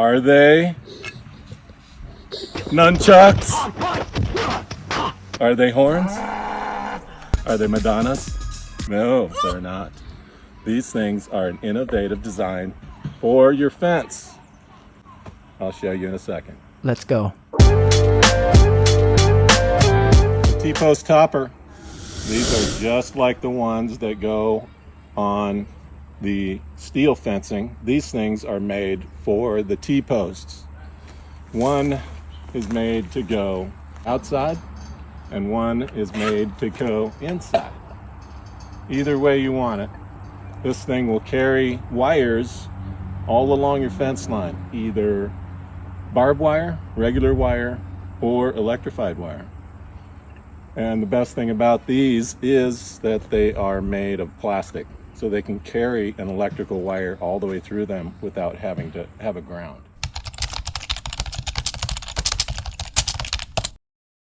Are they nunchucks? Are they horns? Are they Madonnas? No, they're not. These things are an innovative design for your fence. I'll show you in a second. Let's go. The T-post topper. These are just like the ones that go on the steel fencing. These things are made for the T-posts. One is made to go outside and one is made to go inside. Either way you want it. This thing will carry wires all along your fence line, either barbed wire, regular wire, or electrified wire. And the best thing about these is that they are made of plastic, so they can carry an electrical wire all the way through them without having to have a ground.